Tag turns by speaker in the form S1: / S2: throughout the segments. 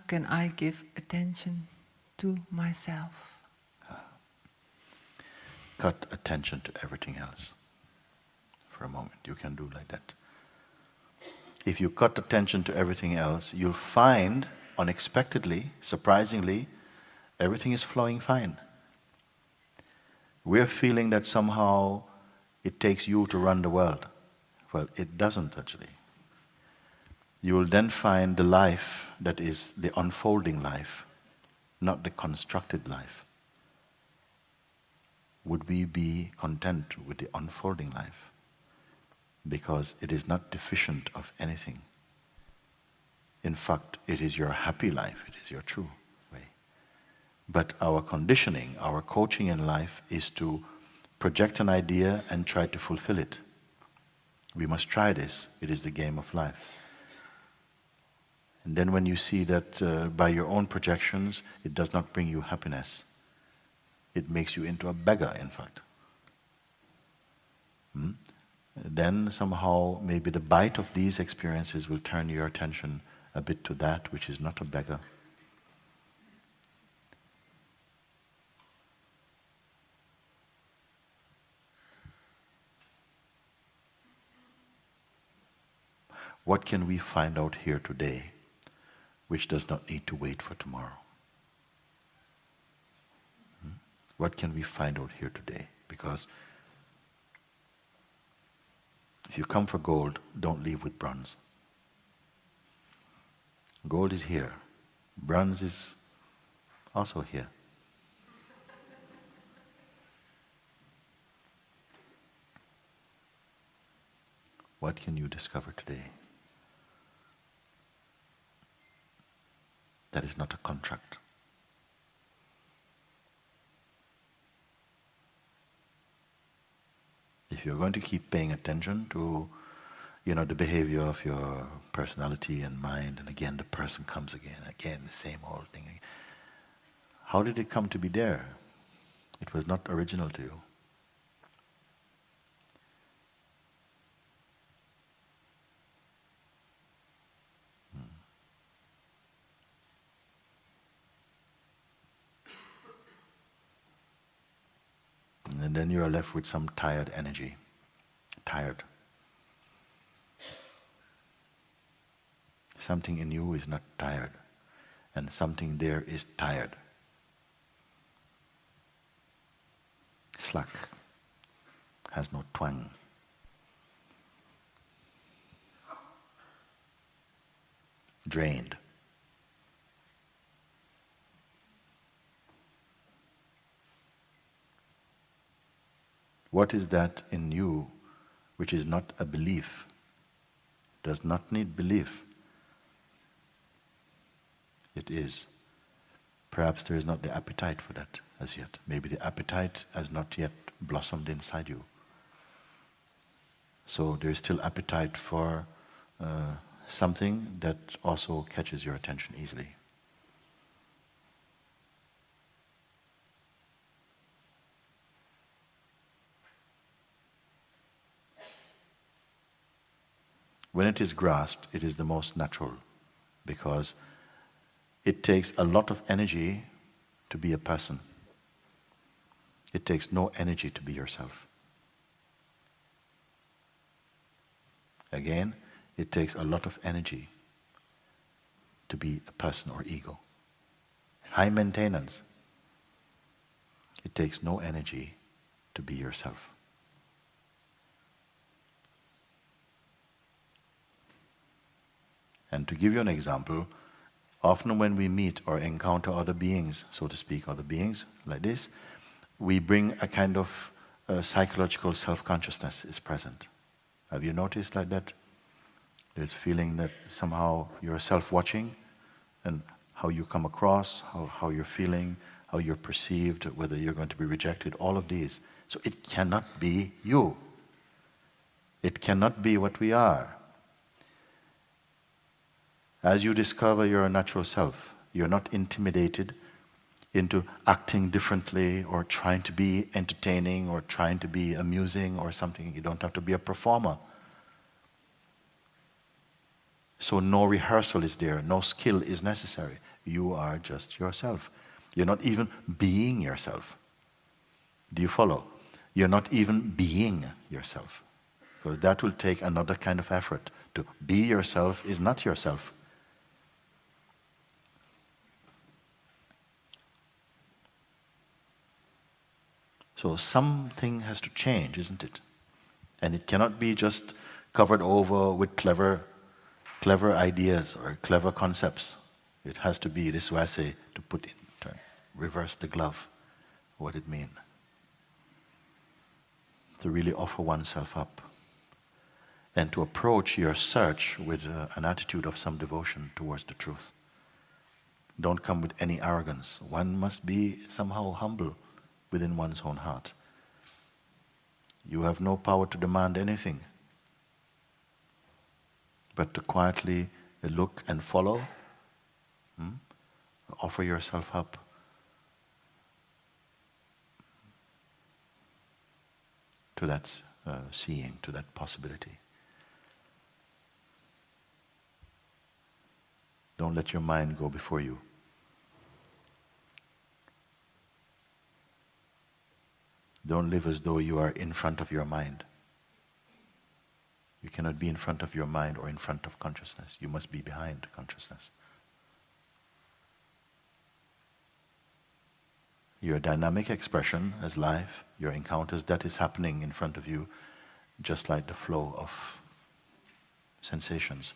S1: can I give attention to myself?
S2: Cut attention to everything else for a moment. You can do like that. If you cut attention to everything else, you'll find, unexpectedly, surprisingly, everything is flowing fine. We're feeling that somehow it takes you to run the world. Well, it doesn't actually. You will then find the life that is the unfolding life, not the constructed life. Would we be content with the unfolding life? Because it is not deficient of anything. In fact, it is your happy life, it is your true way. But our conditioning, our coaching in life is to project an idea and try to fulfill it. We must try this, it is the game of life. And then when you see that by your own projections, it does not bring you happiness, it makes you into a beggar, in fact. Then somehow maybe the bite of these experiences will turn your attention a bit to that which is not a beggar. What can we find out here today which does not need to wait for tomorrow? What can we find out here today? Because if you come for gold, don't leave with bronze. Gold is here. Bronze is also here. What can you discover today? That is not a contract. If you're going to keep paying attention to, the behavior of your personality and mind, and again the person comes again, the same old thing. How did it come to be there? It was not original to you. And then you are left with some tired energy. Tired. Something in you is not tired, and something there is tired. Slack. Has no twang. Drained. What is that in you which is not a belief? Does not need belief. It is. Perhaps there is not the appetite for that as yet. Maybe the appetite has not yet blossomed inside you. So there is still appetite for something that also catches your attention easily. When it is grasped, it is the most natural, because it takes a lot of energy to be a person. It takes no energy to be yourself. Again, it takes a lot of energy to be a person or ego. High maintenance. It takes no energy to be yourself. And to give you an example, often when we meet or encounter other beings, so to speak, other beings like this, we bring a kind of psychological self-consciousness is present. Have you noticed like that? There's a feeling that somehow you're self-watching, and how you come across, how you're feeling, how you're perceived, whether you're going to be rejected, all of these. So it cannot be you. It cannot be what we are. As you discover your natural self, you're not intimidated into acting differently or trying to be entertaining or trying to be amusing or something. You don't have to be a performer. So no rehearsal is there, no skill is necessary. You are just yourself. You're not even being yourself. Do you follow? You're not even being yourself. Because that will take another kind of effort. To be yourself is not yourself. So something has to change, isn't it? And it cannot be just covered over with clever ideas or clever concepts. It has to be, this is why I say, to put in turn, reverse the glove, what it means. To really offer oneself up. And to approach your search with an attitude of some devotion towards the truth. Don't come with any arrogance. One must be somehow humble within one's own heart. You have no power to demand anything, but to quietly look and follow, offer yourself up. To that seeing, to that possibility. Don't let your mind go before you. Don't live as though you are in front of your mind. You cannot be in front of your mind or in front of consciousness. You must be behind consciousness. Your dynamic expression as life, your encounters, that is happening in front of you, just like the flow of sensations.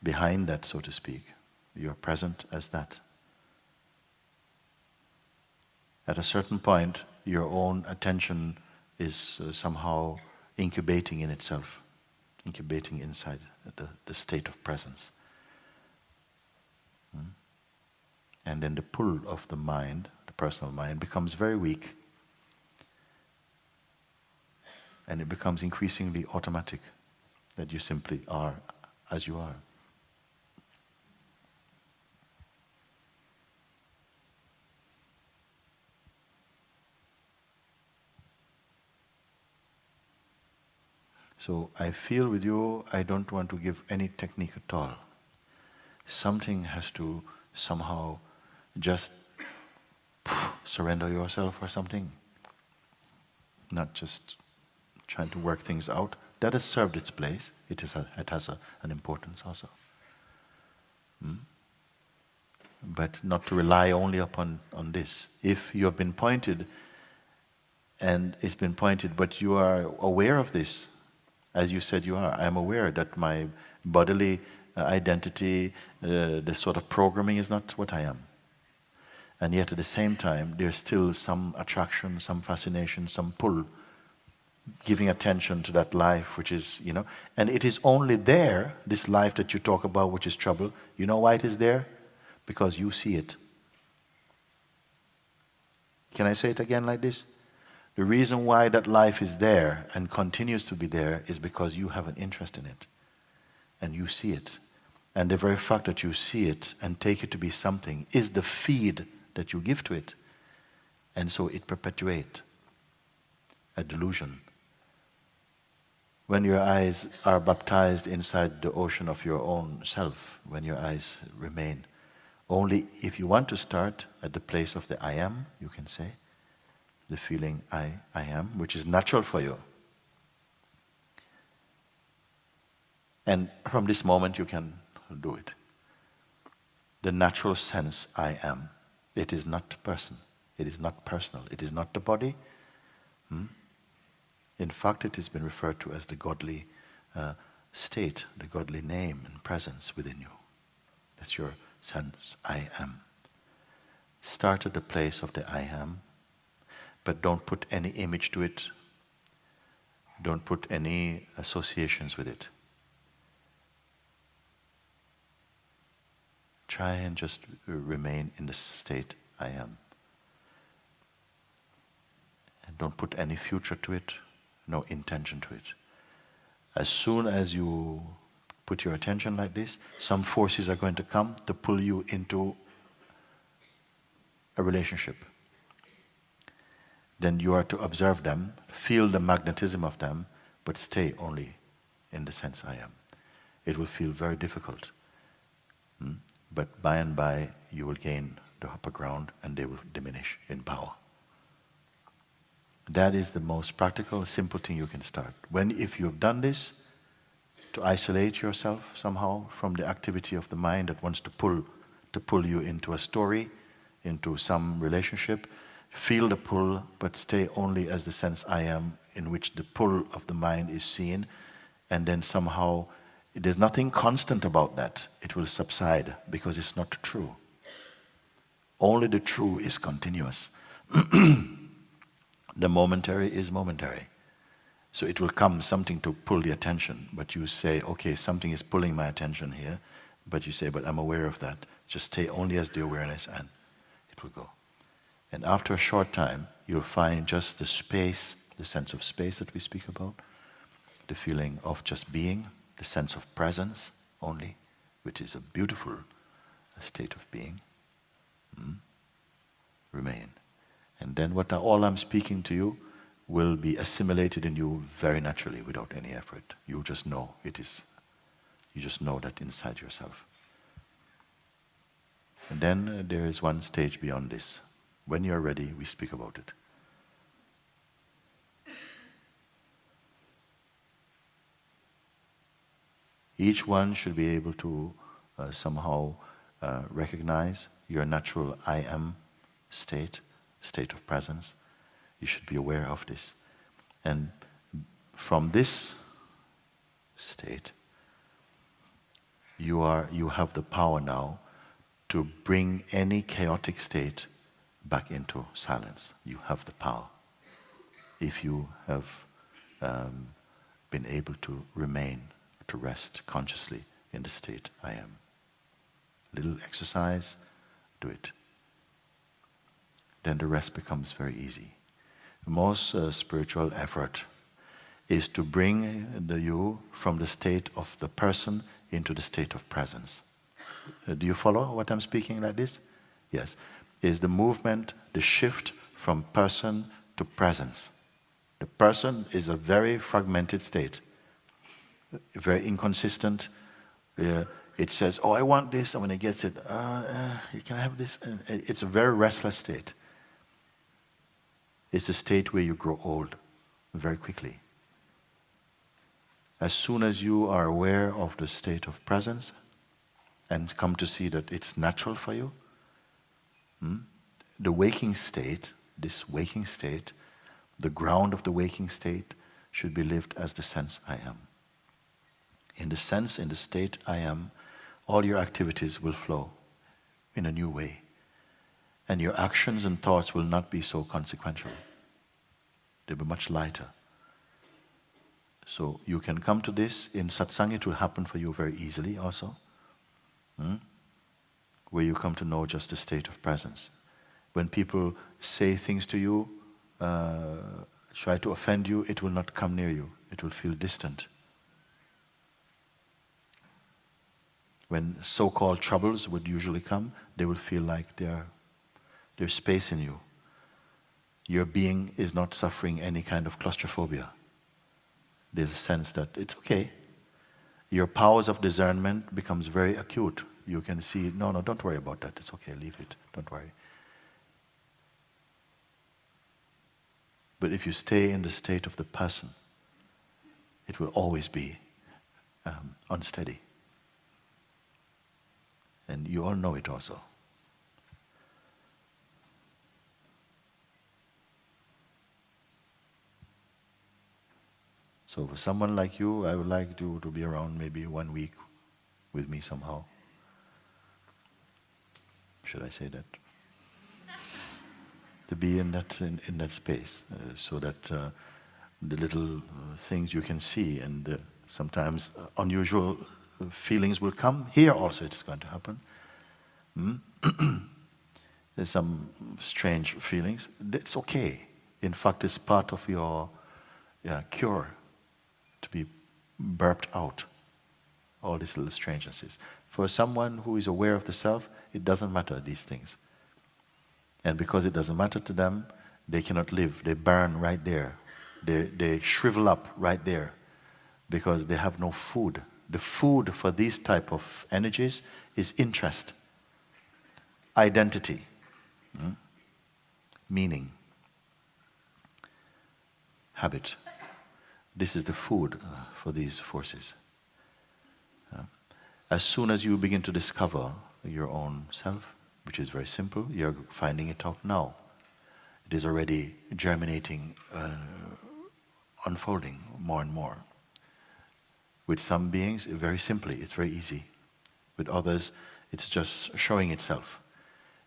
S2: Behind that, so to speak, you're present as that. At a certain point, your own attention is somehow incubating in itself, incubating inside the state of presence. And then the pull of the mind, the personal mind, becomes very weak. And it becomes increasingly automatic, that you simply are as you are. So I feel with you, I don't want to give any technique at all. Something has to somehow just surrender yourself or something. Not just trying to work things out. That has served its place. It has an importance also. But not to rely only upon this. If you have been pointed, and it's been pointed, but you are aware of this, as you said you are. I am aware that my bodily identity, the sort of programming is not what I am. And yet at the same time, there's still some attraction, some fascination, some pull, giving attention to that life which is, and it is only there, this life that you talk about, which is trouble. You know why it is there? Because you see it. Can I say it again like this? The reason why that life is there and continues to be there is because you have an interest in it. And you see it. And the very fact that you see it and take it to be something is the feed that you give to it. And so it perpetuates a delusion. When your eyes are baptized inside the ocean of your own self, when your eyes remain, only if you want to start at the place of the I am, you can say, the feeling I am, which is natural for you. And from this moment you can do it. The natural sense I am. It is not person. It is not personal. It is not the body. In fact, it has been referred to as the godly state, the godly name and presence within you. That's your sense I am. Start at the place of the I am. But don't put any image to it. Don't put any associations with it. Try and just remain in the state I am. And don't put any future to it, no intention to it. As soon as you put your attention like this, some forces are going to come to pull you into a relationship. Then you are to observe them, feel the magnetism of them, but stay only in the sense I am. It will feel very difficult. But by and by, you will gain the upper ground and they will diminish in power. That is the most practical, simple thing you can start. If you've done this, to isolate yourself somehow from the activity of the mind that wants to pull you into a story, into some relationship, feel the pull, but stay only as the sense I am, in which the pull of the mind is seen, and then somehow there's nothing constant about that. It will subside because it's not true. Only the true is continuous. The momentary is momentary. So it will come something to pull the attention, but you say, okay, something is pulling my attention here, but you say, but I'm aware of that. Just stay only as the awareness and it will go. And after a short time, you'll find just the space, the sense of space that we speak about, the feeling of just being, the sense of presence only, which is a beautiful state of being. Remain. And then all I'm speaking to you will be assimilated in you very naturally without any effort. You just know it is. You just know that inside yourself. And then there is one stage beyond this. When you're ready, we speak about it. Each one should be able to somehow recognize your natural I am state of presence. You should be aware of this. And from this state, you have the power now to bring any chaotic state back into silence. You have the power. If you have been able to remain, to rest consciously in the state I am. Little exercise, do it. Then the rest becomes very easy. The most spiritual effort is to bring you from the state of the person into the state of presence. Do you follow what I'm speaking like this? Yes. Is the movement, the shift from person to presence. The person is a very fragmented state, very inconsistent. It says, oh, I want this, and when it gets it, you can have this. It's a very restless state. It's a state where you grow old very quickly. As soon as you are aware of the state of presence and come to see that it's natural for you, the waking state, this waking state, the ground of the waking state should be lived as the sense I am. In the sense, in the state I am, all your activities will flow in a new way. And your actions and thoughts will not be so consequential. They'll be much lighter. So you can come to this. In satsang, it will happen for you very easily also. Where you come to know just the state of presence. When people say things to you, try to offend you, it will not come near you. It will feel distant. When so-called troubles would usually come, they will feel like there's space in you. Your being is not suffering any kind of claustrophobia. There's a sense that it's okay. Your powers of discernment becomes very acute. You can see, no, don't worry about that. It's okay, leave it. Don't worry. But if you stay in the state of the person, it will always be unsteady. And you all know it also. So for someone like you, I would like you to be around maybe 1 week with me somehow. Should I say that? To be in that space, so that the little things you can see, and sometimes unusual feelings will come. Here also it's going to happen. There's some strange feelings. It's okay. In fact, it's part of your cure to be burped out. All these little strangenesses. For someone who is aware of the self, it doesn't matter, these things. And because it doesn't matter to them, they cannot live. They burn right there. They shrivel up right there because they have no food. The food for these type of energies is interest. identity, meaning, habit. This is the food for these forces. As soon as you begin to discover your own self, which is very simple, you're finding it out now. It is already germinating, unfolding more and more. With some beings, very simply, it's very easy. With others, it's just showing itself.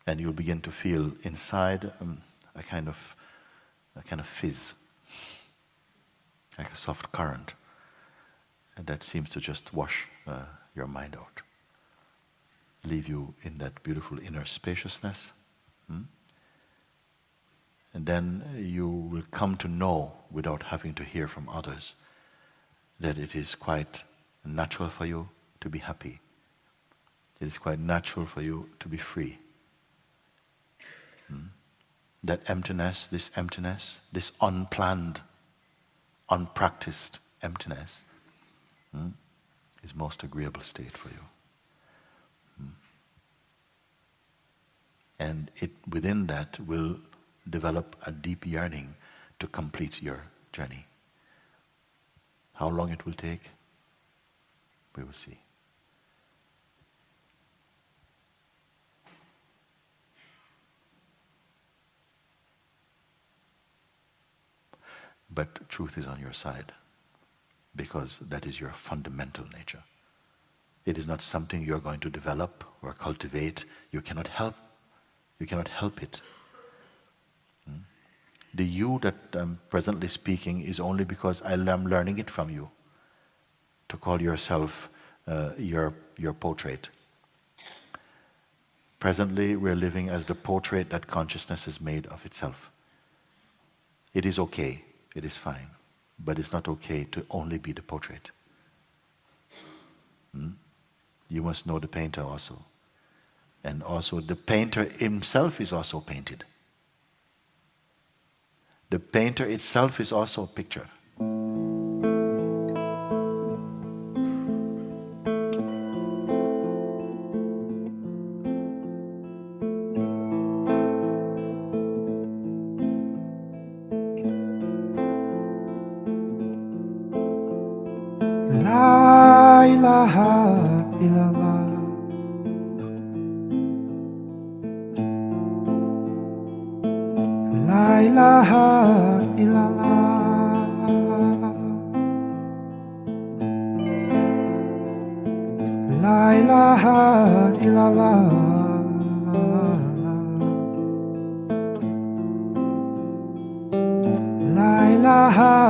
S2: And you'll begin to feel inside a kind of fizz, like a soft current, and that seems to just wash your mind out, leave you in that beautiful inner spaciousness. And then you will come to know, without having to hear from others, that it is quite natural for you to be happy. It is quite natural for you to be free. That emptiness, this unplanned, unpracticed emptiness is most agreeable state for you. And within that will develop a deep yearning to complete your journey. How long it will take, we will see. But truth is on your side, because that is your fundamental nature. It is not something you're going to develop or cultivate. You cannot help it. The you that I'm presently speaking is only because I am learning it from you, to call yourself your portrait. Presently, we're living as the portrait that consciousness has made of itself. It is okay, it is fine, but it's not okay to only be the portrait. You must know the painter also. And also the painter himself is also painted. The painter itself is also a picture.
S1: La ilaha illallah. La ilaha illallah. La ilaha illallah. La ilaha